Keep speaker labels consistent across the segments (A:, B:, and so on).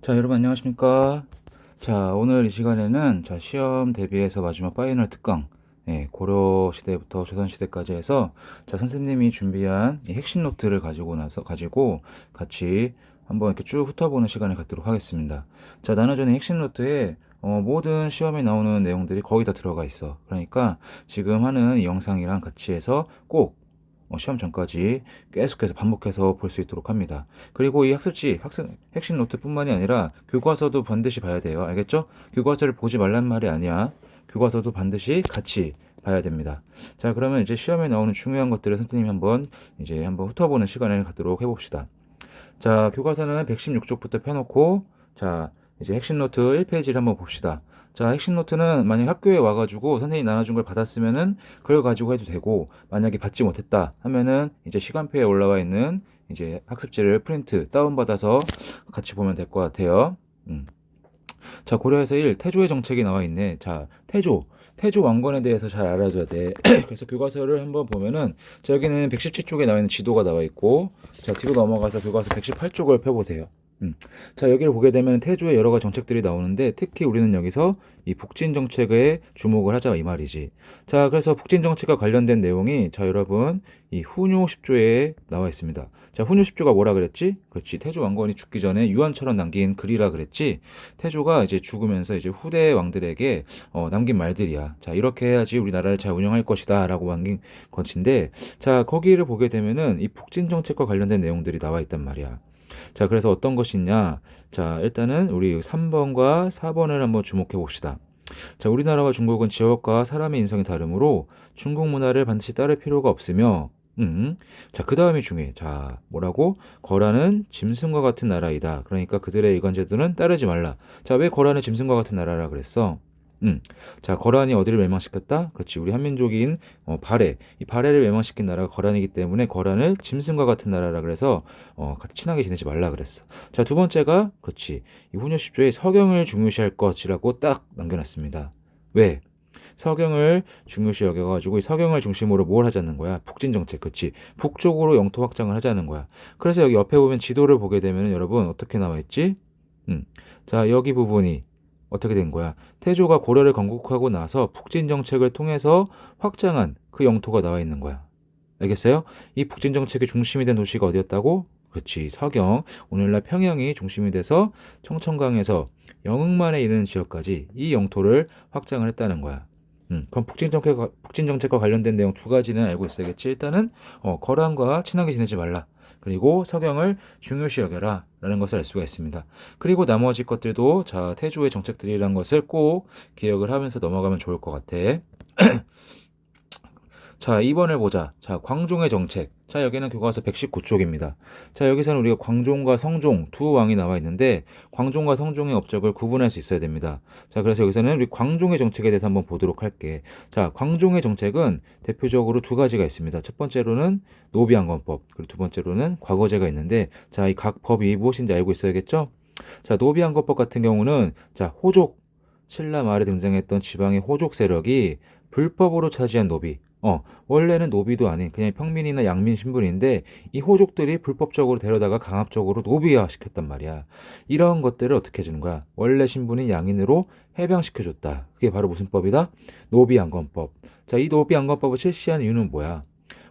A: 자, 여러분 안녕하십니까? 자, 오늘 이 시간에는 시험 대비해서 마지막 파이널 특강, 고려 시대부터 조선 시대까지 해서 선생님이 준비한 이 핵심 노트를 가지고 같이 한번 이렇게 쭉 훑어보는 시간을 갖도록 하겠습니다. 자, 나눠주는 핵심 노트에 모든 시험에 나오는 내용들이 거의 다 들어가 있어. 그러니까 지금 하는 이 영상이랑 같이 해서 꼭 시험 전까지 계속해서 반복해서 볼 수 있도록 합니다. 그리고 이 핵심 노트뿐만이 아니라 교과서도 반드시 봐야 돼요. 알겠죠? 교과서를 보지 말란 말이 아니야. 교과서도 반드시 같이 봐야 됩니다. 자, 그러면 이제 시험에 나오는 중요한 것들을 선생님이 한번 훑어보는 시간을 갖도록 해봅시다. 자, 교과서는 116쪽부터 펴놓고, 자, 이제 핵심 노트 1페이지를 한번 봅시다. 자, 핵심 노트는 만약 학교에 와가지고 선생님이 나눠준 걸 받았으면은 그걸 가지고 해도 되고, 만약에 받지 못했다 하면은 이제 시간표에 올라와 있는 이제 학습지를 프린트, 다운받아서 같이 보면 될 것 같아요. 자, 고려에서 1, 태조의 정책이 나와 있네. 자, 태조 왕건에 대해서 잘 알아줘야 돼. 그래서 교과서를 한번 보면은, 자, 여기는 117쪽에 나와 있는 지도가 나와 있고, 자, 뒤로 넘어가서 교과서 118쪽을 펴보세요. 자, 여기를 보게 되면 태조의 여러 가지 정책들이 나오는데, 특히 우리는 여기서 이 북진 정책에 주목을 하자 이 말이지. 자, 그래서 북진 정책과 관련된 내용이, 자, 여러분, 이 훈요 10조에 나와 있습니다. 자, 훈요 10조가 뭐라 그랬지? 그렇지. 태조 왕건이 죽기 전에 유언처럼 남긴 글이라 그랬지. 태조가 이제 죽으면서 이제 후대 왕들에게 남긴 말들이야. 자, 이렇게 해야지 우리나라를 잘 운영할 것이다라고 남긴 것인데, 자, 거기를 보게 되면은 이 북진 정책과 관련된 내용들이 나와 있단 말이야. 자, 그래서 어떤 것이 있냐? 자, 일단은 우리 3번과 4번을 한번 주목해 봅시다. 자, 우리나라와 중국은 지역과 사람의 인성이 다르므로 중국 문화를 반드시 따를 필요가 없으며, 자, 그 다음이 중요해. 자, 뭐라고? 거란은 짐승과 같은 나라이다. 그러니까 그들의 일관 제도는 따르지 말라. 자, 왜 거란은 짐승과 같은 나라라 그랬어? 자, 거란이 어디를 멸망시켰다? 그렇지. 우리 한민족인 발해. 이 발해를 멸망시킨 나라가 거란이기 때문에 거란을 짐승과 같은 나라라 그래서 같이 친하게 지내지 말라 그랬어. 자, 두 번째가 그렇지. 이 훈요 10조에 서경을 중요시할 것이라고 딱 남겨놨습니다. 왜? 서경을 중요시 여겨가지고 이 서경을 중심으로 뭘 하자는 거야? 북진 정책, 그치? 북쪽으로 영토 확장을 하자는 거야. 그래서 여기 옆에 보면 지도를 보게 되면 여러분 어떻게 나와 있지? 자, 여기 부분이 어떻게 된 거야? 태조가 고려를 건국하고 나서 북진 정책을 통해서 확장한 그 영토가 나와 있는 거야. 알겠어요? 이 북진 정책의 중심이 된 도시가 어디였다고? 그렇지, 서경. 오늘날 평양이 중심이 돼서 청천강에서 영흥만에 이르는 지역까지 이 영토를 확장을 했다는 거야. 그럼 북진 정책과 관련된 내용 두 가지는 알고 있어야겠지. 일단은 거란과 친하게 지내지 말라. 그리고 서경을 중요시 여겨라 라는 것을 알 수가 있습니다. 그리고 나머지 것들도 자, 태조의 정책들이라는 것을 꼭 기억을 하면서 넘어가면 좋을 것 같아. 자, 2번을 보자. 자, 광종의 정책. 자, 여기는 교과서 119쪽입니다. 자, 여기서는 우리가 광종과 성종 두 왕이 나와 있는데 광종과 성종의 업적을 구분할 수 있어야 됩니다. 자, 그래서 여기서는 우리 광종의 정책에 대해서 한번 보도록 할게. 자, 광종의 정책은 대표적으로 두 가지가 있습니다. 첫 번째로는 노비안건법, 그리고 두 번째로는 과거제가 있는데 자, 이 각 법이 무엇인지 알고 있어야겠죠? 자, 노비안건법 같은 경우는 자, 호족 신라 말에 등장했던 지방의 호족 세력이 불법으로 차지한 노비. 원래는 노비도 아닌 그냥 평민이나 양민 신분인데 이 호족들이 불법적으로 데려다가 강압적으로 노비화 시켰단 말이야. 이런 것들을 어떻게 해주는 거야? 원래 신분인 양인으로 해방시켜줬다. 그게 바로 무슨 법이다? 노비안건법. 자, 이 노비안건법을 실시한 이유는 뭐야?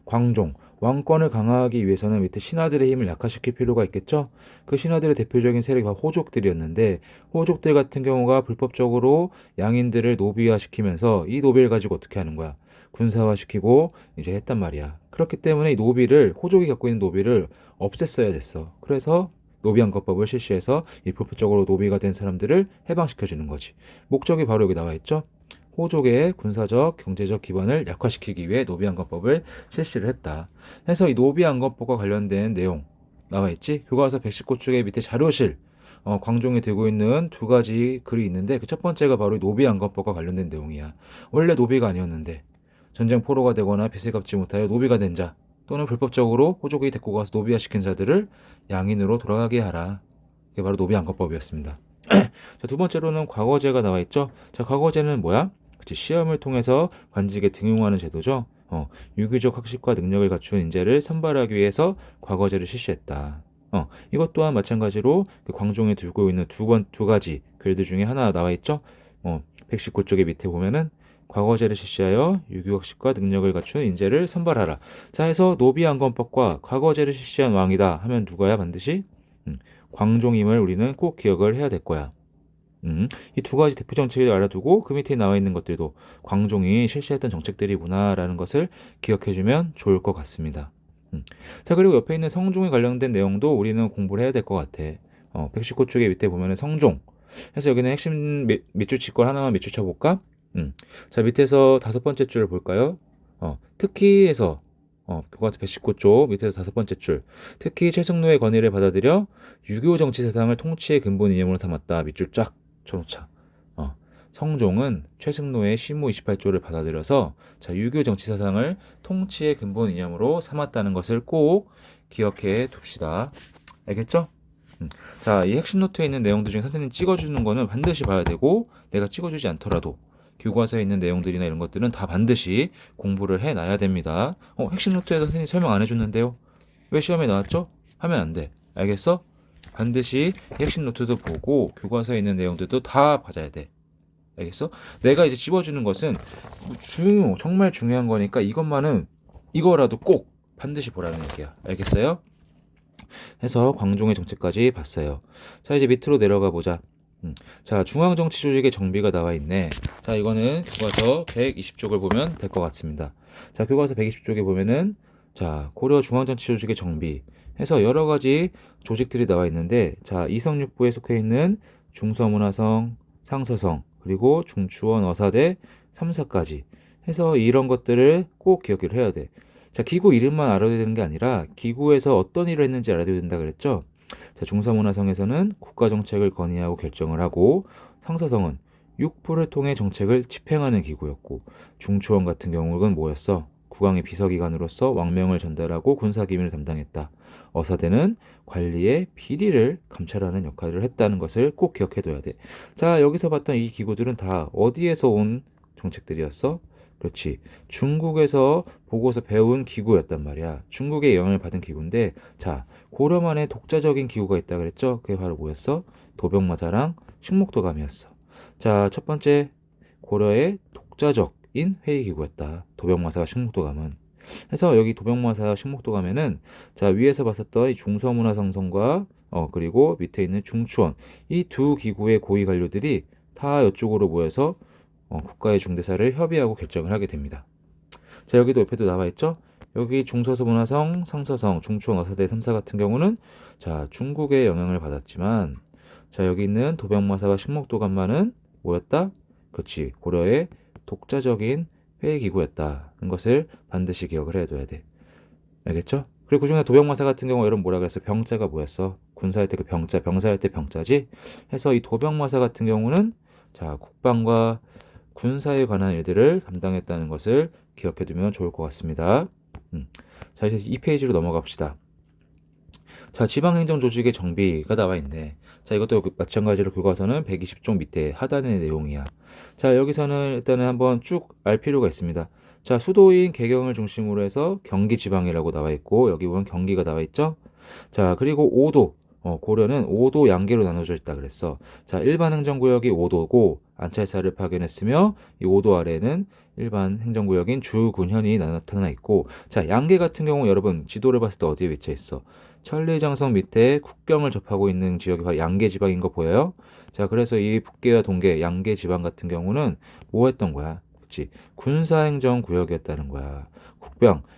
A: 광종, 왕권을 강화하기 위해서는 밑에 신하들의 힘을 약화시킬 필요가 있겠죠? 그 신하들의 대표적인 세력이 바로 호족들이었는데 호족들 같은 경우가 불법적으로 양인들을 노비화시키면서 이 노비를 가지고 어떻게 하는 거야? 군사화시키고 이제 했단 말이야. 그렇기 때문에 이 노비를 호족이 갖고 있는 노비를 없앴어야 됐어. 그래서 노비안건법을 실시해서 이 불법적으로 노비가 된 사람들을 해방시켜주는 거지. 목적이 바로 여기 나와 있죠. 호족의 군사적, 경제적 기반을 약화시키기 위해 노비안건법을 실시를 했다. 해서 이 노비안건법과 관련된 내용 나와 있지. 교과서 119쪽의 밑에 자료실 광종이 들고 있는 두 가지 글이 있는데 그 첫 번째가 바로 노비안건법과 관련된 내용이야. 원래 노비가 아니었는데 전쟁 포로가 되거나 빚을 갚지 못하여 노비가 된 자 또는 불법적으로 호족이 데리고 가서 노비화시킨 자들을 양인으로 돌아가게 하라. 이게 바로 노비안건법이었습니다. 자, 두 번째로는 과거제가 나와 있죠. 자, 과거제는 뭐야? 그치, 시험을 통해서 관직에 등용하는 제도죠. 유교적 학식과 능력을 갖춘 인재를 선발하기 위해서 과거제를 실시했다. 이것 또한 마찬가지로 그 광종이 들고 있는 두 가지 글들 중에 하나 나와 있죠. 119쪽의 밑에 보면은 과거제를 실시하여 유교학식과 능력을 갖춘 인재를 선발하라. 자, 해서 노비안건법과 과거제를 실시한 왕이다 하면 누가야 반드시? 광종임을 우리는 꼭 기억을 해야 될 거야. 이 두 가지 대표 정책을 알아두고 그 밑에 나와 있는 것들도 광종이 실시했던 정책들이구나라는 것을 기억해주면 좋을 것 같습니다. 자, 그리고 옆에 있는 성종에 관련된 내용도 우리는 공부를 해야 될 것 같아. 119쪽의 밑에 보면은 성종. 그래서 여기는 핵심 밑줄 칠 걸 하나만 밑줄 쳐볼까? 자, 밑에서 5번째 줄을 볼까요? 특히 해서 교과서 119쪽 밑에서 5번째 줄. 특히 최승로의 건의를 받아들여 유교 정치 세상을 통치의 근본 이념으로 삼았다. 밑줄 쫙 쳐놓자. 성종은 최승로의 시무 28조를 받아들여서 자, 유교 정치 사상을 통치의 근본 이념으로 삼았다는 것을 꼭 기억해 둡시다. 알겠죠? 자, 이 핵심 노트에 있는 내용들 중에 선생님 찍어주는 거는 반드시 봐야 되고 내가 찍어주지 않더라도 교과서에 있는 내용들이나 이런 것들은 다 반드시 공부를 해놔야 됩니다. 핵심 노트에서 선생님 설명 안 해줬는데요. 왜 시험에 나왔죠? 하면 안 돼. 알겠어? 반드시 핵심 노트도 보고 교과서에 있는 내용들도 다 봐줘야 돼. 알겠어? 내가 이제 집어주는 것은 정말 중요한 거니까 이거라도 꼭 반드시 보라는 얘기야. 알겠어요? 해서 광종의 정책까지 봤어요. 자, 이제 밑으로 내려가 보자. 자, 중앙정치조직의 정비가 나와 있네. 자, 이거는 교과서 120쪽을 보면 될 것 같습니다. 자, 교과서 120쪽에 보면은 자, 고려 중앙정치조직의 정비 해서 여러 가지 조직들이 나와 있는데 자, 이성육부에 속해 있는 중서문화성, 상서성, 그리고 중추원, 어사대, 3사까지 해서 이런 것들을 꼭 기억을 해야 돼. 자, 기구 이름만 알아야 되는 게 아니라 기구에서 어떤 일을 했는지 알아야 된다 그랬죠? 자, 중서문화성에서는 국가정책을 건의하고 결정을 하고 상서성은 육부를 통해 정책을 집행하는 기구였고 중추원 같은 경우는 뭐였어? 국왕의 비서기관으로서 왕명을 전달하고 군사기밀을 담당했다. 어사대는 관리의 비리를 감찰하는 역할을 했다는 것을 꼭 기억해둬야 돼. 자, 여기서 봤던 이 기구들은 다 어디에서 온 정책들이었어? 그렇지. 중국에서 보고서 배운 기구였단 말이야. 중국의 영향을 받은 기구인데, 자, 고려만의 독자적인 기구가 있다 그랬죠? 그게 바로 뭐였어? 도병마사랑 식목도감이었어. 자, 첫 번째 고려의 독자적인 회의기구였다. 도병마사와 식목도감은. 그래서 여기 도병마사 식목도감에는 자, 위에서 봤었던 이 중서문화상성과 그리고 밑에 있는 중추원 이 두 기구의 고위 관료들이 다 이쪽으로 모여서 국가의 중대사를 협의하고 결정을 하게 됩니다. 자, 여기도 옆에도 나와 있죠? 여기 중서문화성, 상서성, 중추원, 어사대 3사 같은 경우는 자, 중국의 영향을 받았지만 자, 여기 있는 도병마사와 식목도감만은 뭐였다? 그렇지. 고려의 독자적인 회의기구였다는 것을 반드시 기억을 해둬야 돼. 알겠죠? 그리고 그중에 도병마사 같은 경우 여러분 뭐라 그랬어? 병자가 뭐였어? 군사할 때 그 병자, 병사할 때 병자지? 해서 이 도병마사 같은 경우는 자, 국방과 군사에 관한 일들을 담당했다는 것을 기억해두면 좋을 것 같습니다. 자, 이제 이 페이지로 넘어가 봅시다. 자, 지방행정조직의 정비가 나와 있네. 자, 이것도 마찬가지로 교과서는 120쪽 밑에 하단의 내용이야. 자, 여기서는 일단은 한번 쭉 알 필요가 있습니다. 자, 수도인 개경을 중심으로 해서 경기지방이라고 나와 있고 여기 보면 경기가 나와 있죠. 자, 그리고 5도 고려는 5도 양계로 나눠져 있다 그랬어. 자, 일반 행정구역이 5도고 안찰사를 파견했으며 이 5도 아래에는 일반 행정구역인 주군현이 나타나 있고 자, 양계 같은 경우 여러분 지도를 봤을 때 어디에 위치해 있어? 천리장성 밑에 국경을 접하고 있는 지역이 바로 양계 지방인 거 보여요? 자, 그래서 이 북계와 동계 양계 지방 같은 경우는 뭐 했던 거야? 그치? 군사행정구역이었다는 거야.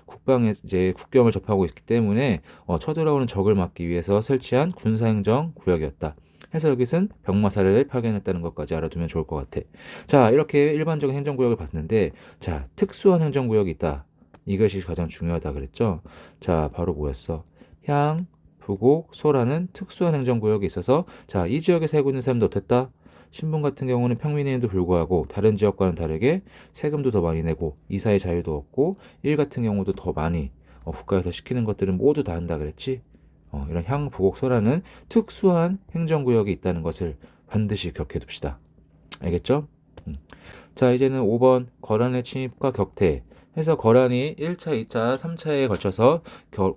A: 국방에 이제 국경을 접하고 있기 때문에 쳐들어오는 적을 막기 위해서 설치한 군사행정구역이었다. 해서 여기서는 병마사를 파견했다는 것까지 알아두면 좋을 것 같아. 자, 이렇게 일반적인 행정구역을 봤는데 자, 특수한 행정구역이 있다. 이것이 가장 중요하다 그랬죠? 자, 바로 뭐였어? 향, 부곡, 소라는 특수한 행정구역이 있어서 자, 이 지역에 살고 있는 사람도 어땠다? 신분 같은 경우는 평민임에도 불구하고 다른 지역과는 다르게 세금도 더 많이 내고 이사의 자유도 없고 일 같은 경우도 더 많이 국가에서 시키는 것들은 모두 다 한다 그랬지? 이런 향, 부곡, 소라는 특수한 행정구역이 있다는 것을 반드시 기억해 둡시다. 알겠죠? 자, 이제는 5번 거란의 침입과 격퇴. 해서 거란이 1차, 2차, 3차에 걸쳐서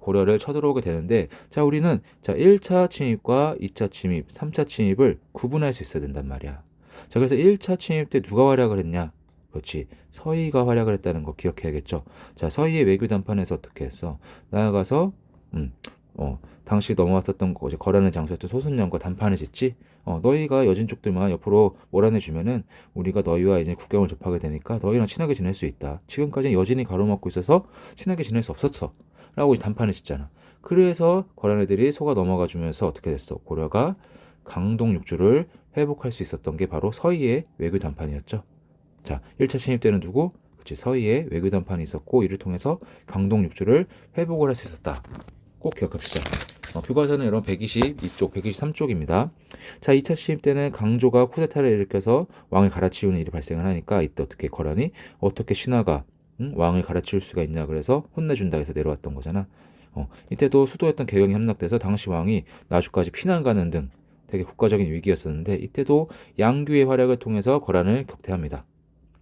A: 고려를 쳐들어오게 되는데, 자, 우리는 자, 1차 침입과 2차 침입, 3차 침입을 구분할 수 있어야 된단 말이야. 자, 그래서 1차 침입 때 누가 활약을 했냐? 그렇지. 서희가 활약을 했다는 거 기억해야겠죠. 자, 서희의 외교 담판에서 어떻게 했어? 나아가서 당시 넘어왔었던 거, 이제 거라는 장소였던 소순령과 담판을 짓지. 너희가 여진 쪽들만 옆으로 몰아내주면은 우리가 너희와 이제 국경을 접하게 되니까 너희랑 친하게 지낼 수 있다. 지금까지는 여진이 가로막고 있어서 친하게 지낼 수 없었어. 라고 이제 담판을 짓잖아. 그래서 거란 애들이 속아 넘어가 주면서 어떻게 됐어? 고려가 강동 육주를 회복할 수 있었던 게 바로 서희의 외교 담판이었죠. 자, 1차 침입 때는 누구? 그치, 서희의 외교 담판이 있었고 이를 통해서 강동 육주를 회복을 할 수 있었다. 꼭 기억합시다. 교과서는 여러분 122쪽, 123쪽입니다. 자, 2차 침입 때는 강조가 쿠데타를 일으켜서 왕을 갈아치우는 일이 발생을 하니까 이때 어떻게 거란이 어떻게 신하가 왕을 갈아치울 수가 있냐 그래서 혼내준다 해서 내려왔던 거잖아. 이때도 수도였던 개경이 함락돼서 당시 왕이 나주까지 피난 가는 등 되게 국가적인 위기였었는데 이때도 양규의 활약을 통해서 거란을 격퇴합니다.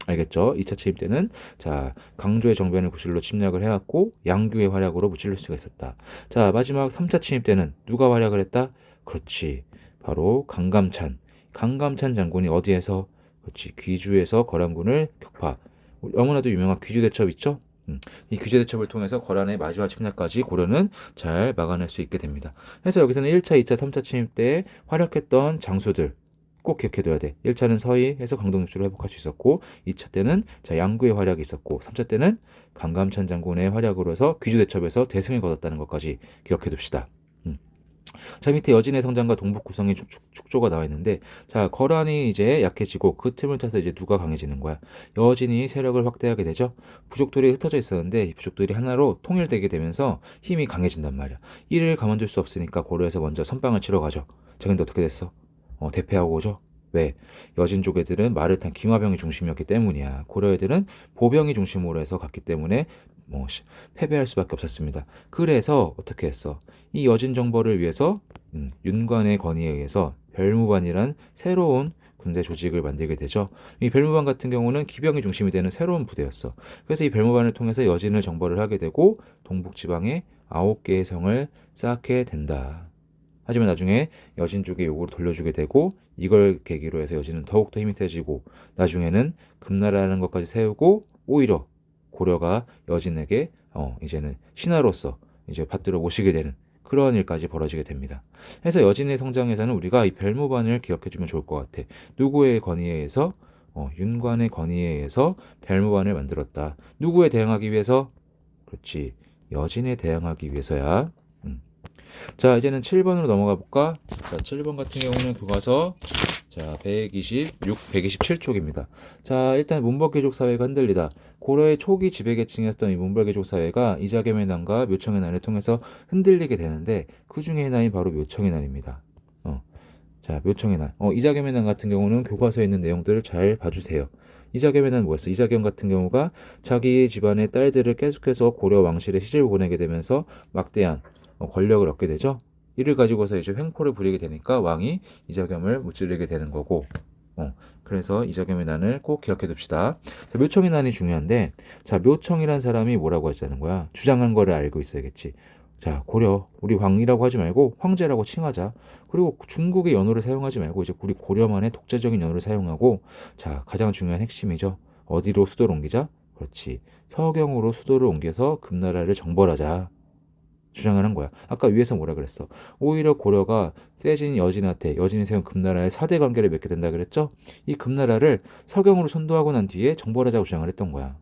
A: 알겠죠? 2차 침입 때는 자, 강조의 정변을 구실로 침략을 해왔고 양규의 활약으로 무찔릴 수가 있었다. 자, 마지막 3차 침입 때는 누가 활약을 했다? 그렇지. 바로 강감찬 장군이 어디에서? 그렇지. 귀주에서 거란군을 격파. 너무나도 유명한 귀주대첩 있죠? 이 귀주대첩을 통해서 거란의 마지막 침략까지 고려는 잘 막아낼 수 있게 됩니다. 그래서 여기서는 1차, 2차, 3차 침입 때 활약했던 장수들 꼭 기억해둬야 돼. 1차는 서희해서 강동육주를 회복할 수 있었고 2차 때는 자, 양구의 활약이 있었고 3차 때는 강감찬 장군의 활약으로 해서 귀주대첩에서 대승을 거뒀다는 것까지 기억해둡시다. 자, 밑에 여진의 성장과 동북 구성의 축조가 나와 있는데 자, 거란이 이제 약해지고 그 틈을 타서 이제 누가 강해지는 거야? 여진이 세력을 확대하게 되죠. 부족들이 흩어져 있었는데 이 부족들이 하나로 통일되게 되면서 힘이 강해진단 말이야. 이를 가만둘 수 없으니까 고려에서 먼저 선빵을 치러 가죠. 자, 근데 어떻게 됐어? 대패하고 오죠. 왜? 여진족 애들은 말을 탄 김화병이 중심이었기 때문이야. 고려 애들은 보병이 중심으로 해서 갔기 때문에 패배할 수밖에 없었습니다. 그래서 어떻게 했어? 이 여진 정벌을 위해서 윤관의 건의에 의해서 별무반이란 새로운 군대 조직을 만들게 되죠. 이 별무반 같은 경우는 기병이 중심이 되는 새로운 부대였어. 그래서 이 별무반을 통해서 여진을 정벌을 하게 되고 동북 지방에 9개의 성을 쌓게 된다. 하지만 나중에 여진 쪽의 요구를 돌려주게 되고 이걸 계기로 해서 여진은 더욱더 힘이 세지고 나중에는 금나라라는 것까지 세우고 오히려 고려가 여진에게 이제는 신하로서 이제 받들어 모시게 되는 그런 일까지 벌어지게 됩니다. 그래서 여진의 성장에서는 우리가 이 별무반을 기억해주면 좋을 것 같아. 누구의 건의에 의해서? 윤관의 건의에 의해서 별무반을 만들었다. 누구에 대항하기 위해서? 그렇지. 여진에 대항하기 위해서야. 자, 이제는 7번으로 넘어가 볼까? 자, 7번 같은 경우는 교과서 자, 126, 127쪽입니다. 자, 일단 문벌귀족 사회가 흔들리다. 고려의 초기 지배계층이었던 이 문벌귀족 사회가 이자겸의 난과 묘청의 난을 통해서 흔들리게 되는데 그 중에 하나인 바로 묘청의 난입니다. 자, 묘청의 난. 이자겸의 난 같은 경우는 교과서에 있는 내용들을 잘 봐주세요. 이자겸의 난 뭐였어? 이자겸 같은 경우가 자기 집안의 딸들을 계속해서 고려 왕실에 시집을 보내게 되면서 막대한 권력을 얻게 되죠. 이를 가지고서 이제 횡포를 부리게 되니까 왕이 이자겸을 무찌르게 되는 거고, 그래서 이자겸의 난을 꼭 기억해 둡시다. 자, 묘청의 난이 중요한데, 자, 묘청이란 사람이 뭐라고 하자는 거야? 주장한 거를 알고 있어야겠지. 자, 고려, 우리 왕이라고 하지 말고 황제라고 칭하자. 그리고 중국의 연호를 사용하지 말고 이제 우리 고려만의 독자적인 연호를 사용하고, 자, 가장 중요한 핵심이죠. 어디로 수도를 옮기자? 그렇지. 서경으로 수도를 옮겨서 금나라를 정벌하자. 주장을 한 거야. 아까 위에서 뭐라 그랬어? 오히려 고려가 세진 여진한테 여진이 세운 금나라의 4대 관계를 맺게 된다 그랬죠? 이 금나라를 서경으로 선도하고 난 뒤에 정벌하자고 주장을 했던 거야.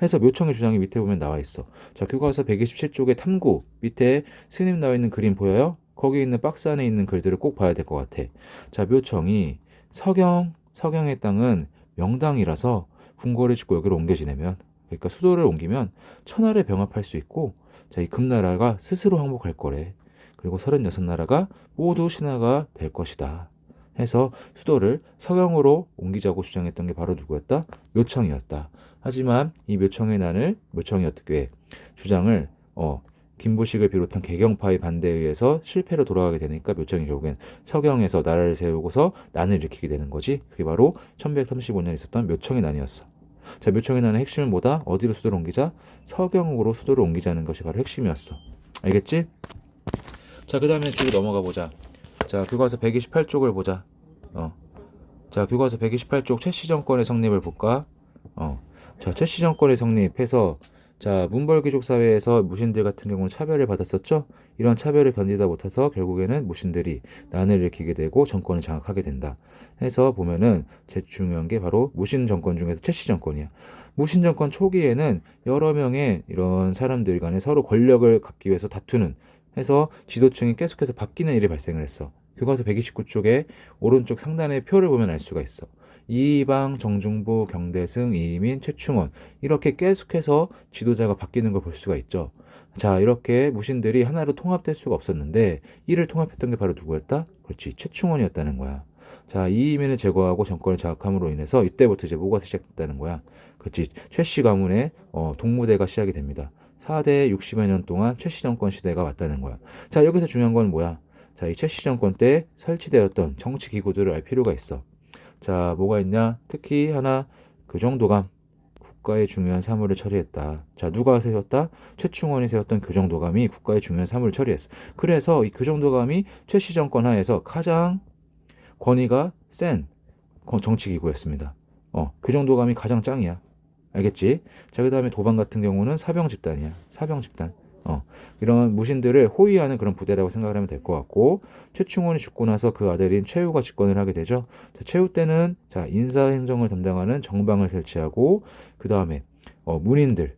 A: 해서 묘청의 주장이 밑에 보면 나와 있어. 자, 교과서 127쪽의 탐구 밑에 스님 나와 있는 그림 보여요? 거기 있는 박스 안에 있는 글들을 꼭 봐야 될 것 같아. 자, 묘청이 서경의 땅은 명당이라서 궁궐을 짓고 여기로 옮겨 지내면 그러니까 수도를 옮기면 천하를 병합할 수 있고 자, 이 금나라가 스스로 항복할 거래. 그리고 36나라가 모두 신하가 될 것이다. 해서 수도를 서경으로 옮기자고 주장했던 게 바로 누구였다? 묘청이었다. 하지만 이 묘청이 어떻게 주장을 김부식을 비롯한 개경파의 반대에 의해서 실패로 돌아가게 되니까 묘청이 결국엔 서경에서 나라를 세우고서 난을 일으키게 되는 거지. 그게 바로 1135년에 있었던 묘청의 난이었어. 자, 묘청이 나는 핵심은 뭐다? 어디로 수도를 옮기자? 서경으로 수도를 옮기자는 것이 바로 핵심이었어. 알겠지? 자, 그 다음에 뒤로 넘어가 보자. 자, 교과서 128쪽을 보자. 자, 교과서 128쪽 최씨 정권의 성립을 볼까? 자, 최씨 정권의 성립해서 자, 문벌귀족 사회에서 무신들 같은 경우는 차별을 받았었죠. 이런 차별을 견디다 못해서 결국에는 무신들이 난을 일으키게 되고 정권을 장악하게 된다. 해서 보면은 제일 중요한 게 바로 무신 정권 중에서 최씨 정권이야. 무신 정권 초기에는 여러 명의 이런 사람들 간에 서로 권력을 갖기 위해서 다투는 해서 지도층이 계속해서 바뀌는 일이 발생을 했어. 교과서 129쪽에 오른쪽 상단의 표를 보면 알 수가 있어. 이방, 정중부, 경대승, 이민, 최충원 이렇게 계속해서 지도자가 바뀌는 걸 볼 수가 있죠. 자, 이렇게 무신들이 하나로 통합될 수가 없었는데 이를 통합했던 게 바로 누구였다? 그렇지, 최충원이었다는 거야. 자, 이민을 제거하고 정권을 장악함으로 인해서 이때부터 이제 뭐가 시작됐다는 거야. 그렇지, 최씨 가문의 동무대가 시작이 됩니다. 4대 60여 년 동안 최씨 정권 시대가 왔다는 거야. 자, 여기서 중요한 건 뭐야? 자, 이 최씨 정권 때 설치되었던 정치 기구들을 알 필요가 있어. 자, 뭐가 있냐? 특히 하나, 교정도감. 국가의 중요한 사물을 처리했다. 자, 누가 세웠다? 최충원이 세웠던 교정도감이 국가의 중요한 사물을 처리했어. 그래서 이 교정도감이 최씨 정권 하에서 가장 권위가 센 정치기구였습니다. 교정도감이 가장 짱이야. 알겠지? 자, 그 다음에 도방 같은 경우는 사병 집단이야. 사병 집단. 이런 무신들을 호위하는 그런 부대라고 생각을 하면 될 것 같고, 최충원이 죽고 나서 그 아들인 최후가 집권을 하게 되죠. 자, 최후 때는 자, 인사행정을 담당하는 정방을 설치하고, 그 다음에 문인들,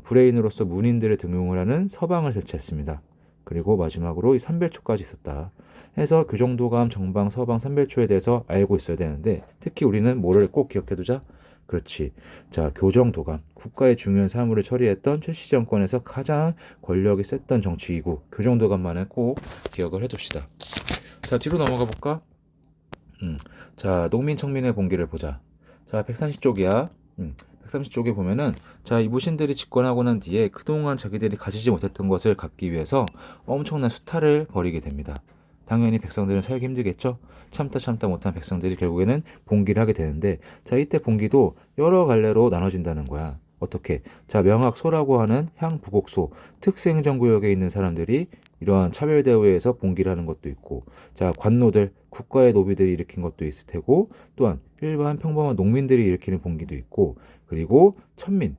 A: 브레인으로서 문인들을 등용을 하는 서방을 설치했습니다. 그리고 마지막으로 이 삼별초까지 있었다. 해서 교정도감, 정방, 서방, 삼별초에 대해서 알고 있어야 되는데, 특히 우리는 뭐를 꼭 기억해두자? 그렇지. 자, 교정도감, 국가의 중요한 사물을 처리했던 최씨 정권에서 가장 권력이 셌던 정치기구 교정도감만은 꼭 기억을 해둡시다. 자, 뒤로 넘어가 볼까? 자, 농민 청민의 봉기를 보자. 자, 130쪽이야. 130쪽에 보면은 자, 이 무신들이 집권하고 난 뒤에 그동안 자기들이 가지지 못했던 것을 갖기 위해서 엄청난 수탈을 벌이게 됩니다. 당연히 백성들은 살기 힘들겠죠. 참다 못한 백성들이 결국에는 봉기를 하게 되는데, 자, 이때 봉기도 여러 갈래로 나눠진다는 거야. 어떻게? 자, 명학소라고 하는 향부곡소 특수행정구역에 있는 사람들이 이러한 차별대우에 의해서 봉기를 하는 것도 있고, 자, 관노들, 국가의 노비들이 일으킨 것도 있을 테고, 또한 일반 평범한 농민들이 일으키는 봉기도 있고, 그리고 천민,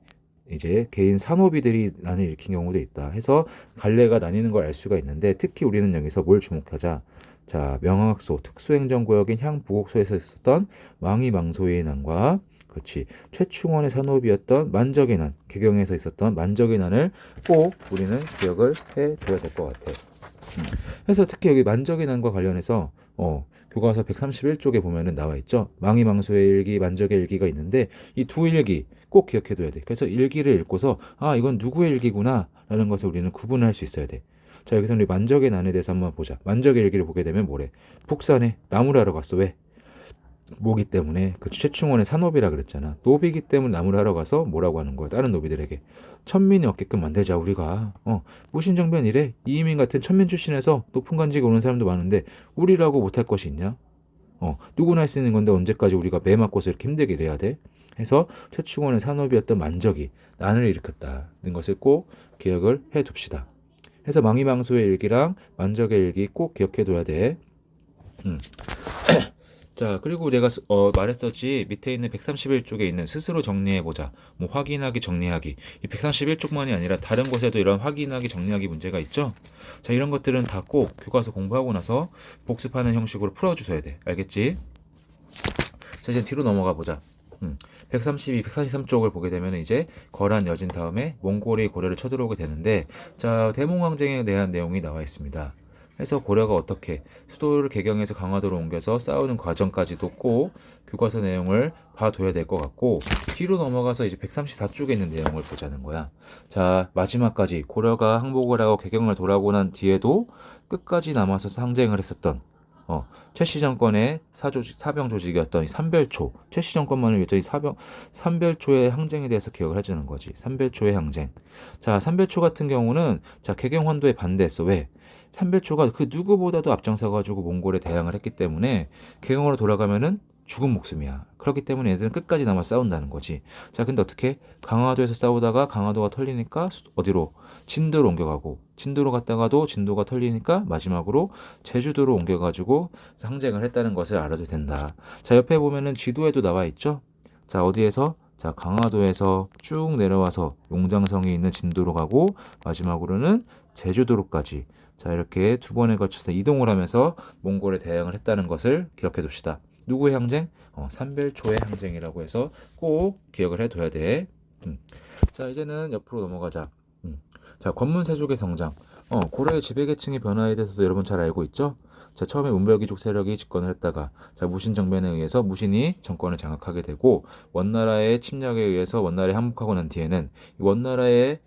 A: 이제 개인 산호비들이 난을 일으킨 경우도 있다 해서 갈래가 나뉘는 걸 알 수가 있는데, 특히 우리는 여기서 뭘 주목하자? 자, 명학소 특수행정구역인 향부곡소에서 있었던 망이망소의 난과, 그렇지, 최충원의 산호비였던 만적의 난, 개경에서 있었던 만적의 난을 꼭 우리는 기억을 해줘야 될 것 같아. 그래서 특히 여기 만적의 난과 관련해서 교과서 131쪽에 보면은 나와 있죠. 망이망소의 일기, 만적의 일기가 있는데 이 두 일기 꼭 기억해둬야 돼. 그래서 일기를 읽고서 이건 누구의 일기구나 라는 것을 우리는 구분을 할 수 있어야 돼. 자, 여기서 우리 만적의 난에 대해서 한번 보자. 만적의 일기를 보게 되면 뭐래? 북산에 나무를 하러 갔어. 왜? 모기 때문에. 그 최충원의 산노비라 그랬잖아. 노비기 때문에 나무를 하러 가서 뭐라고 하는 거야? 다른 노비들에게 천민이 없게끔 만들자 우리가. 무신정변 이래. 이민 같은 천민 출신에서 높은 관직에 오는 사람도 많은데 우리라고 못할 것이 있냐? 누구나 할 수 있는 건데 언제까지 우리가 매 맞고서 이렇게 힘들게 일해야 돼? 해서 최충원의 산업이었던 만적이 난을 일으켰다는 것을 꼭 기억을 해둡시다. 해서 망이망소의 일기랑 만적의 일기 꼭 기억해둬야 돼. 자, 그리고 내가 말했었지, 밑에 있는 131쪽에 있는 스스로 정리해보자, 뭐 확인하기, 정리하기, 이 131쪽만이 아니라 다른 곳에도 이런 확인하기, 정리하기 문제가 있죠. 자, 이런 것들은 다 꼭 교과서 공부하고 나서 복습하는 형식으로 풀어주셔야 돼. 알겠지? 자, 이제 뒤로 넘어가 보자. 132, 143쪽을 보게 되면 이제 거란 여진 다음에 몽골이 고려를 쳐들어오게 되는데, 자, 대몽항쟁에 대한 내용이 나와 있습니다. 해서 고려가 어떻게 수도를 개경해서 강화도로 옮겨서 싸우는 과정까지도 꼭 교과서 내용을 봐둬야 될 것 같고, 뒤로 넘어가서 이제 134쪽에 있는 내용을 보자는 거야. 자, 마지막까지 고려가 항복을 하고 개경을 돌아오고 난 뒤에도 끝까지 남아서 항쟁을 했었던 최씨 정권의 사병 조직이었던 이 삼별초, 최씨 정권만을 위해서 이 삼별초의 항쟁에 대해서 기억을 해주는 거지. 삼별초의 항쟁. 자, 삼별초 같은 경우는 자, 개경 환도에 반대했어. 왜? 삼별초가 그 누구보다도 앞장서가지고 몽골에 대항을 했기 때문에 개경으로 돌아가면은 죽은 목숨이야. 그렇기 때문에 얘들은 끝까지 남아 싸운다는 거지. 자, 근데 어떻게? 강화도에서 싸우다가 강화도가 털리니까 어디로? 진도로 옮겨가고, 진도로 갔다가도 진도가 털리니까 마지막으로 제주도로 옮겨가지고 항쟁을 했다는 것을 알아도 된다. 자, 옆에 보면은 지도에도 나와 있죠? 자, 어디에서? 자, 강화도에서 쭉 내려와서 용장성이 있는 진도로 가고, 마지막으로는 제주도로까지. 자, 이렇게 두 번에 걸쳐서 이동을 하면서 몽골에 대항을 했다는 것을 기억해 둡시다. 누구의 항쟁? 삼별초의 항쟁이라고 해서 꼭 기억을 해둬야 돼. 자, 이제는 옆으로 넘어가자. 자, 권문세족의 성장. 고려의 지배계층의 변화에 대해서도 여러분 잘 알고 있죠? 자, 처음에 문별귀족 세력이 집권을 했다가, 자, 무신정변에 의해서 무신이 정권을 장악하게 되고, 원나라의 침략에 의해서 원나라에 항복하고 난 뒤에는 이 원나라의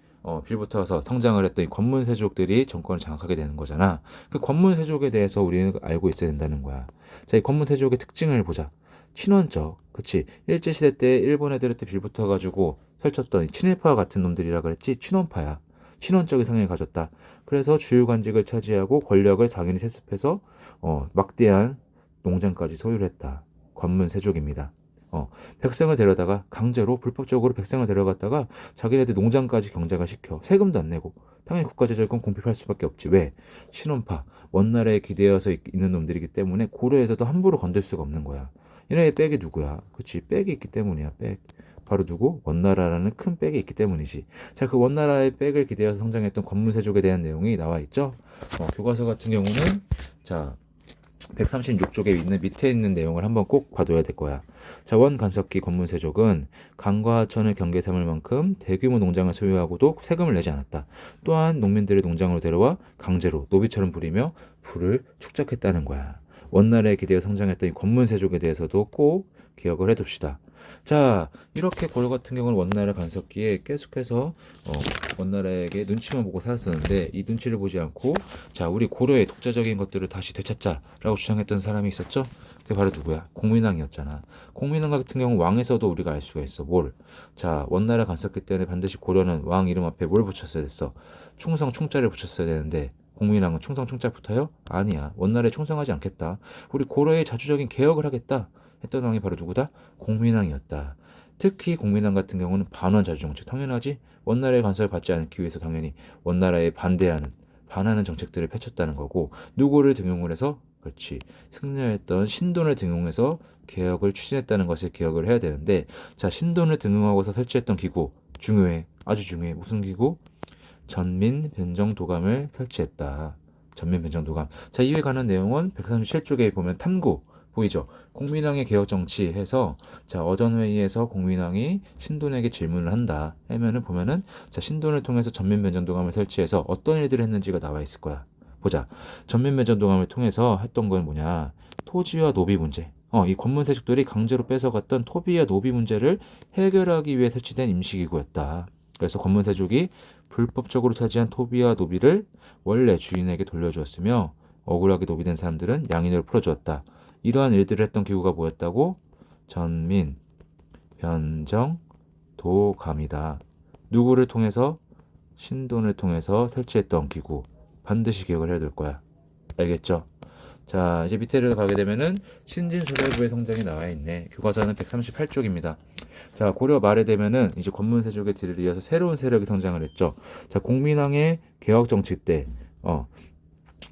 A: 빌붙어서 성장을 했던 이 권문세족들이 정권을 장악하게 되는 거잖아. 그 권문세족에 대해서 우리는 알고 있어야 된다는 거야. 자, 이 권문세족의 특징을 보자. 친원적, 그치? 일제시대 때 일본 애들한테 빌붙어가지고 설쳤던 이 친일파와 같은 놈들이라 그랬지? 친원파야. 친원적인 성향을 가졌다. 그래서 주요 관직을 차지하고 권력을 자기네 세습해서 막대한 농장까지 소유를 했다. 관문세족입니다. 백성을 데려다가 강제로 불법적으로 백성을 데려갔다가 자기네들 농장까지 경작을 시켜 세금도 안 내고 당연히 국가재정권 공핍할 수밖에 없지. 왜? 신원파 원나라에 기대어서 있는 놈들이기 때문에 고려에서도 함부로 건들 수가 없는 거야. 얘네 백이 누구야? 그치, 백이 있기 때문이야. 백. 바로 누구? 원나라라는 큰 백이 있기 때문이지. 자, 그 원나라의 백을 기대어서 성장했던 권문세족에 대한 내용이 나와 있죠. 교과서 같은 경우는 자 136쪽에 있는 밑에 있는 내용을 한번 꼭 봐둬야 될 거야. 자, 원간섭기 권문세족은 강과 하천을 경계 삼을 만큼 대규모 농장을 소유하고도 세금을 내지 않았다. 또한 농민들을 농장으로 데려와 강제로 노비처럼 부리며 부를 축적했다는 거야. 원나라에 기대어 성장했던 이 권문세족에 대해서도 꼭 기억을 해둡시다. 자, 이렇게 고려 같은 경우는 원나라 간섭기에 계속해서 원나라에게 눈치만 보고 살았었는데 이 눈치를 보지 않고 자, 우리 고려의 독자적인 것들을 다시 되찾자라고 주장했던 사람이 있었죠. 그게 바로 누구야? 공민왕이었잖아. 공민왕 같은 경우 왕에서도 우리가 알 수가 있어. 뭘? 자, 원나라 간섭기 때문에 반드시 고려는 왕 이름 앞에 뭘 붙였어야 됐어? 충성 충자를 붙였어야 되는데 공민왕은 충성 충자 붙어요? 아니야. 원나라에 충성하지 않겠다. 우리 고려의 자주적인 개혁을 하겠다 했던 왕이 바로 누구다? 공민왕이었다. 특히 공민왕 같은 경우는 반원 자주정책 당연하지. 원나라의 간섭을 받지 않기 위해서 당연히 원나라에 반하는 정책들을 펼쳤다는 거고 누구를 등용을 해서 그렇지 승려했던 신돈을 등용해서 개혁을 추진했다는 것을 기억을 해야 되는데 자 신돈을 등용하고서 설치했던 기구 중요해 아주 중요해 무슨 기구? 전민변정도감을 설치했다. 전민변정도감. 자 이에 관한 내용은 137쪽에 보면 탐구 보이죠? 공민왕의 개혁 정치해서 자 어전회의에서 공민왕이 신돈에게 질문을 한다 하면은 보면은 자 신돈을 통해서 전면변전도감을 설치해서 어떤 일들을 했는지가 나와 있을 거야. 보자. 전면변전도감을 통해서 했던 건 뭐냐? 토지와 노비 문제. 이 권문세족들이 강제로 뺏어갔던 토비와 노비 문제를 해결하기 위해 설치된 임시기구였다. 그래서 권문세족이 불법적으로 차지한 토비와 노비를 원래 주인에게 돌려주었으며 억울하게 노비된 사람들은 양인으로 풀어주었다. 이러한 일들을 했던 기구가 뭐였다고? 전민, 변정, 도감이다. 누구를 통해서? 신돈을 통해서 설치했던 기구. 반드시 기억을 해야 될 거야. 알겠죠? 자, 이제 밑에를 가게 되면은 신진사대부의 성장이 나와 있네. 교과서는 138쪽입니다. 자, 고려 말에 되면은 이제 권문세족의 뒤를 이어서 새로운 세력이 성장을 했죠. 자, 공민왕의 개혁 정치 때,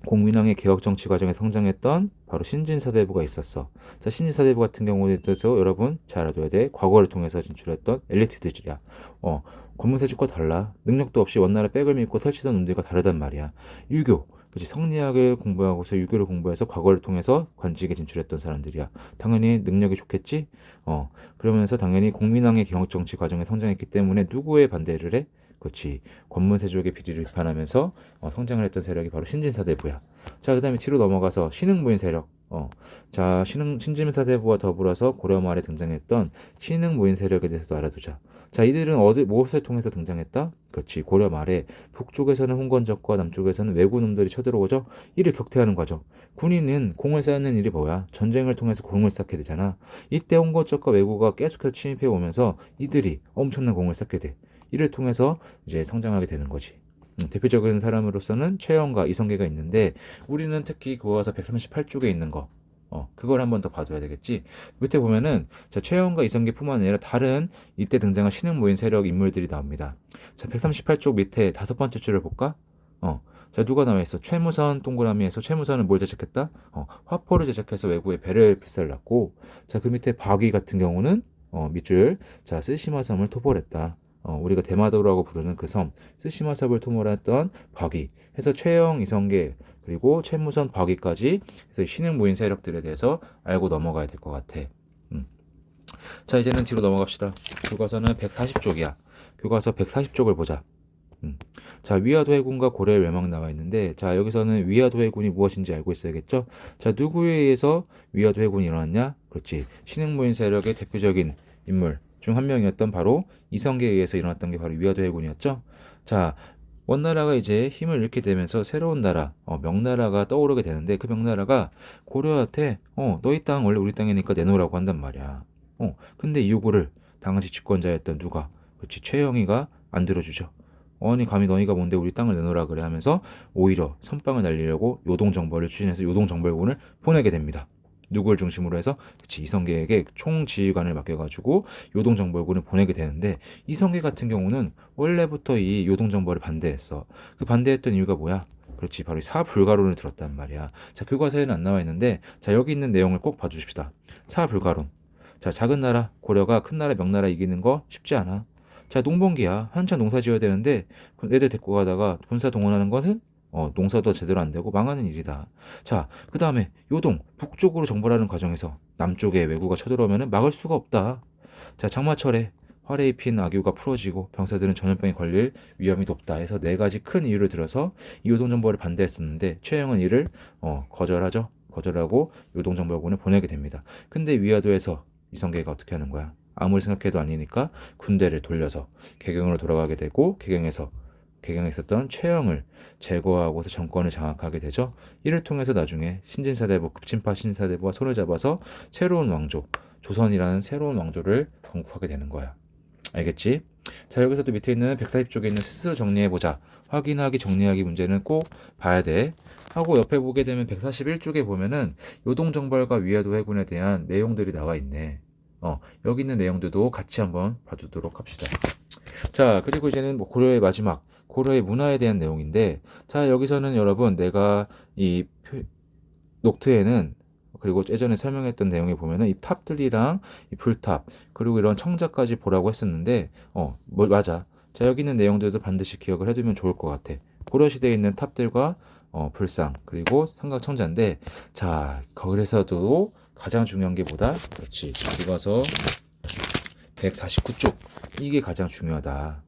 A: 공민왕의 개혁 정치 과정에 성장했던 바로 신진사대부가 있었어. 자, 신진사대부 같은 경우에 대해서 여러분 잘 알아둬야 돼. 과거를 통해서 진출했던 엘리트들이야. 권문세족과 달라. 능력도 없이 원나라 백을 믿고 설치던 놈들과 다르단 말이야. 유교. 그치, 성리학을 공부하고서 유교를 공부해서 과거를 통해서 관직에 진출했던 사람들이야. 당연히 능력이 좋겠지? 그러면서 당연히 공민왕의 개혁 정치 과정에 성장했기 때문에 누구의 반대를 해? 그렇지. 권문세족의 비리를 비판하면서 성장을 했던 세력이 바로 신진사대부야. 자, 그 다음에 뒤로 넘어가서 신흥무인 세력. 자, 신진사대부와 더불어서 고려 말에 등장했던 신흥무인 세력에 대해서도 알아두자. 자, 이들은 무엇을 통해서 등장했다? 그렇지. 고려 말에 북쪽에서는 홍건적과 남쪽에서는 왜구놈들이 쳐들어오죠. 이를 격퇴하는 과정. 군인은 공을 쌓는 일이 뭐야? 전쟁을 통해서 공을 쌓게 되잖아. 이때 홍건적과 왜구가 계속해서 침입해 오면서 이들이 엄청난 공을 쌓게 돼. 이를 통해서 이제 성장하게 되는 거지. 대표적인 사람으로서는 최영과 이성계가 있는데 우리는 특히 교과서 138쪽에 있는 거 그걸 한번 더 봐둬야 되겠지. 밑에 보면은 자, 최영과 이성계뿐만 아니라 다른 이때 등장한 신흥 무인 세력 인물들이 나옵니다. 자, 138쪽 밑에 다섯 번째 줄을 볼까? 자, 누가 나와 있어? 최무선 동그라미에서 최무선은 뭘 제작했다? 화포를 제작해서 외구에 배를 불살랐고, 자, 그 밑에 박위 같은 경우는 밑줄, 자, 쓰시마 섬을 토벌했다. 우리가 대마도라고 부르는 그 섬, 쓰시마 섬을 토벌했던 박위. 해서 최영, 이성계, 그리고 최무선, 박위까지 해서 신흥 무인 세력들에 대해서 알고 넘어가야 될 것 같아. 자, 이제는 뒤로 넘어갑시다. 교과서는 140쪽이야. 교과서 140쪽을 보자. 자, 위화도 해군과 고려의 멸망 나와 있는데, 자, 여기서는 위화도 해군이 무엇인지 알고 있어야겠죠? 자, 누구에 의해서 위화도 해군이 일어났냐? 그렇지. 신흥무인 세력의 대표적인 인물 중 한 명이었던 바로 이성계에 의해서 일어났던 게 바로 위화도 해군이었죠. 자, 원나라가 이제 힘을 잃게 되면서 새로운 나라, 명나라가 떠오르게 되는데, 그 명나라가 고려한테 너희 땅 원래 우리 땅이니까 내놓으라고 한단 말이야. 근데 이 요구를 당시 집권자였던 누가? 그렇지, 최영희가 안 들어주죠. 아니 감히 너희가 뭔데 우리 땅을 내놓으라 그래 하면서 오히려 선빵을 날리려고 요동정벌을 추진해서 요동정벌군을 보내게 됩니다. 누구를 중심으로 해서? 그치, 이성계에게 총지휘관을 맡겨가지고 요동정벌군을 보내게 되는데, 이성계 같은 경우는 원래부터 이 요동정벌을 반대했어. 그 반대했던 이유가 뭐야? 그렇지, 바로 이 사불가론을 들었단 말이야. 자, 교과서에는 안 나와 있는데, 자, 여기 있는 내용을 꼭 봐주십시다. 사불가론. 자, 작은 나라 고려가 큰 나라 명나라 이기는 거 쉽지 않아. 자, 농번기야. 한참 농사 지어야 되는데 애들 데리고 가다가 군사 동원하는 것은 농사도 제대로 안 되고 망하는 일이다. 자, 그 다음에 요동 북쪽으로 정벌하는 과정에서 남쪽에 왜구가 쳐들어오면 막을 수가 없다. 자, 장마철에 활에 입힌 악유가 풀어지고 병사들은 전염병에 걸릴 위험이 높다 해서 네 가지 큰 이유를 들어서 이 요동정벌을 반대했었는데, 최영은 이를 거절하죠. 거절하고 요동정벌군을 보내게 됩니다. 근데 위화도에서 이성계가 어떻게 하는 거야? 아무리 생각해도 아니니까 군대를 돌려서 개경으로 돌아가게 되고, 개경에 있었던 최영을 제거하고서 정권을 장악하게 되죠. 이를 통해서 나중에 신진사대부, 급진파 신진사대부와 손을 잡아서 새로운 왕조, 조선이라는 새로운 왕조를 건국하게 되는 거야. 알겠지? 자, 여기서도 밑에 있는 140쪽에 있는 스스로 정리해보자. 확인하기, 정리하기 문제는 꼭 봐야 돼. 하고 옆에 보게 되면 141쪽에 보면은 요동정벌과 위화도 해군에 대한 내용들이 나와 있네. 여기 있는 내용들도 같이 한번 봐주도록 합시다. 자, 그리고 이제는 뭐 고려의 마지막, 고려의 문화에 대한 내용인데, 자, 여기서는 여러분 내가 이 노트에는, 그리고 예전에 설명했던 내용에 보면은 이 탑들이랑 이 불탑, 그리고 이런 청자까지 보라고 했었는데, 맞아. 자, 여기 있는 내용들도 반드시 기억을 해두면 좋을 것 같아. 고려시대에 있는 탑들과 불상, 그리고 삼각청자인데, 자, 거기에서도 가장 중요한 게 뭐다? 그렇지. 교과서 149쪽. 이게 가장 중요하다.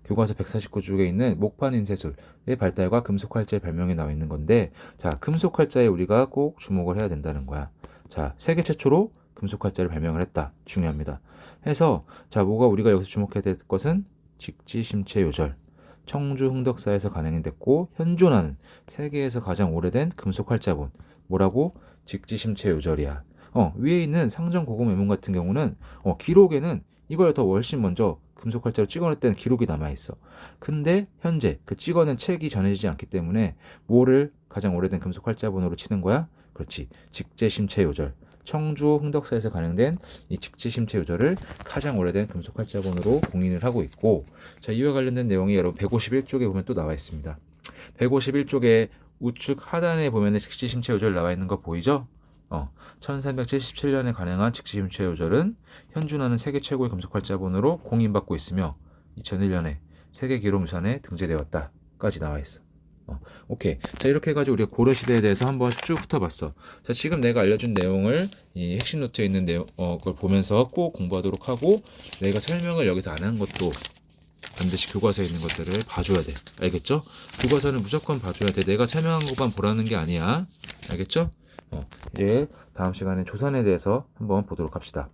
A: 교과서 149쪽에 있는 목판인쇄술의 발달과 금속활자의 발명에 나와 있는 건데, 자, 금속활자에 우리가 꼭 주목을 해야 된다는 거야. 자, 세계 최초로 금속활자를 발명을 했다. 중요합니다. 해서, 자, 뭐가 우리가 여기서 주목해야 될 것은 직지심체요절. 청주 흥덕사에서 간행됐고 현존하는 세계에서 가장 오래된 금속활자본. 뭐라고? 직지심체요절이야. 위에 있는 상정고금외문 같은 경우는 기록에는 이걸 더 훨씬 먼저 금속활자로 찍어냈다는 기록이 남아있어. 근데 현재 그 찍어낸 책이 전해지지 않기 때문에 뭐를 가장 오래된 금속활자본으로 치는 거야? 그렇지, 직제심체요절. 청주 흥덕사에서 간행된 이 직지심체요절을 가장 오래된 금속활자본으로 공인을 하고 있고, 자, 이와 관련된 내용이 여러분 151쪽에 보면 또 나와 있습니다. 151쪽에 우측 하단에 보면 직지심체요절 나와 있는 거 보이죠? 1377년에 간행한 직지심체요절은 현존하는 세계 최고의 금속활자본으로 공인받고 있으며 2001년에 세계기록유산에 등재되었다까지 나와 있어. 오케이. 자, 이렇게 해가지고 우리가 고려시대에 대해서 한번 쭉 훑어봤어. 자, 지금 내가 알려준 내용을 이 핵심 노트에 있는 내용, 그걸 보면서 꼭 공부하도록 하고, 내가 설명을 여기서 안 한 것도 반드시 교과서에 있는 것들을 봐줘야 돼. 알겠죠? 교과서는 무조건 봐줘야 돼. 내가 설명한 것만 보라는 게 아니야. 알겠죠? 이제 다음 시간에 조선에 대해서 한번 보도록 합시다.